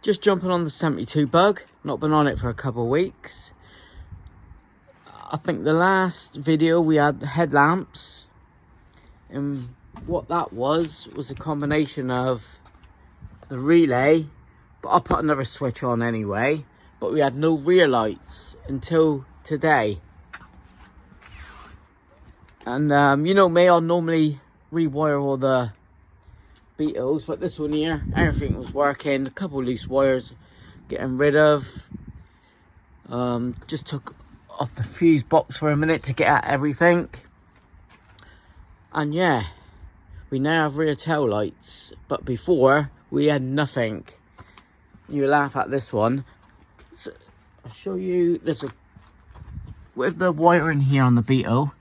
Just jumping on the 72 bug. Not been on it for a couple of weeks. I think the last video we had headlamps. And what that was a combination of the relay. But I put another switch on anyway. But we had no rear lights until today. And you know me, I'll normally rewire all the beetles, but this one here, everything was working. A couple loose wires getting rid of. Just took off the fuse box for a minute to get at everything. And yeah, we now have rear tail lights, but before we had nothing. You laugh at this one. So I'll show you. There's a with the wiring here on the beetle.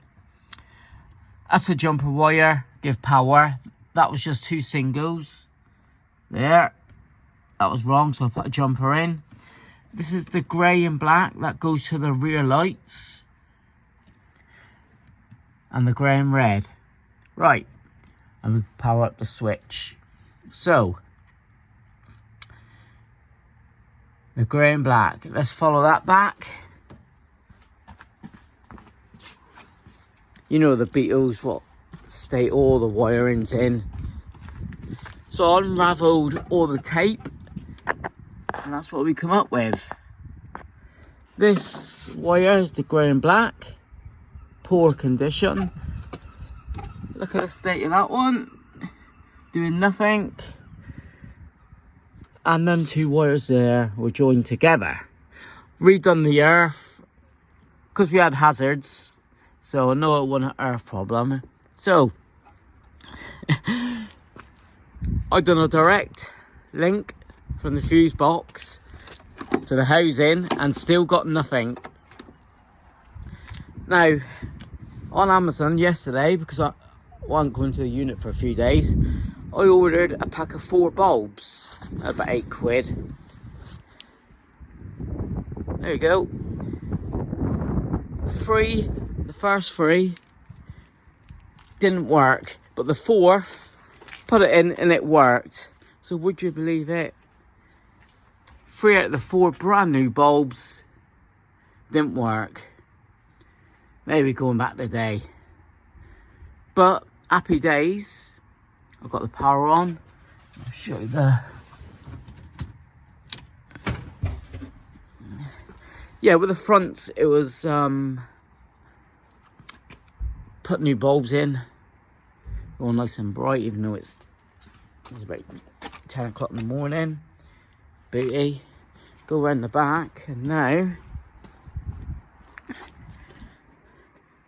That's a jumper wire, give power. That was just 2 singles. There. That was wrong, so I put a jumper in. This is the grey and black. That goes to the rear lights. And the grey and red. Right. And we power up the switch. So. The grey and black. Let's follow that back. You know the beetles, what state all the wiring's in. So I unravelled all the tape, and that's what we come up with. This wire is the grey and black, poor condition. Look at the state of that one, doing nothing. And them 2 wires there were joined together. Redone the earth, because we had hazards. So I know it wasn't an earth problem. So I done a direct link from the fuse box to the housing and still got nothing. Now on Amazon yesterday, because I wasn't going to the unit for a few days, I ordered a pack of 4 bulbs at about £8. There you go. 3. The first 3 didn't work, but the 4th, put it in and it worked. So would you believe it? 3 out of the 4 brand new bulbs didn't work. Maybe going back today. But happy days. I've got the power on. I'll show you the... Yeah, with the fronts it was put new bulbs in, all nice and bright, even though it's about 10 o'clock in the morning. Beauty. Go around the back, and now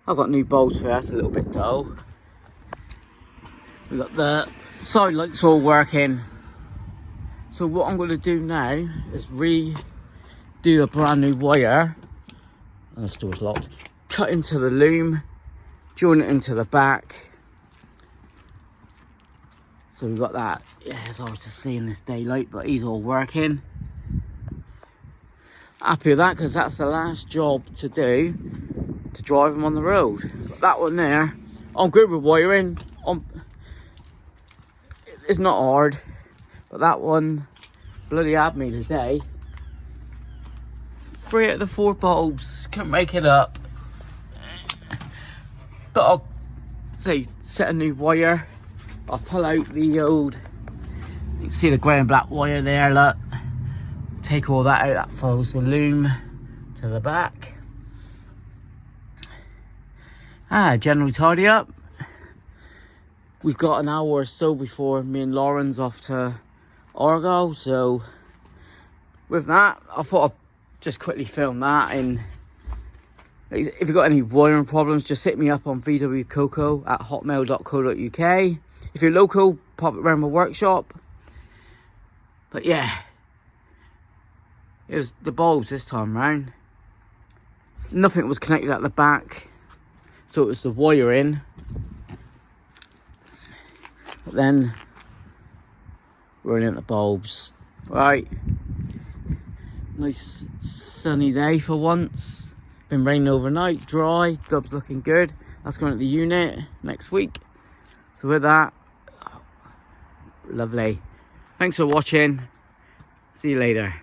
I've got new bulbs for that's a little bit dull. We've got the side lights all working. So what I'm going to do now is redo a brand new wire, and the door's locked, cut into the loom, join it into the back. So we've got that. Yeah, it's hard to see in this daylight, but he's all working. Happy with that, because that's the last job to do to drive him on the road. But that one there, I'm good with wiring. It's not hard, but that one bloody had me today. 3 out of the 4 bulbs, couldn't make it up. But I'll say set a new wire. I'll pull out the old, you can see the grey and black wire there, look. Take all that out, that follows the loom to the back. Generally tidy up. We've got an hour or so before me and Lauren's off to Argo, so with that, I thought I'd just quickly film that. And if you've got any wiring problems, just hit me up on vwcoco at hotmail.co.uk. If you're local, pop it around my workshop. But yeah, it was the bulbs this time round. Nothing was connected at the back, so it was the wiring. But then running the bulbs. Right, nice sunny day for once. Been raining overnight, dry, dub's looking good. That's going at the unit next week. So with that, lovely. Thanks for watching. See you later.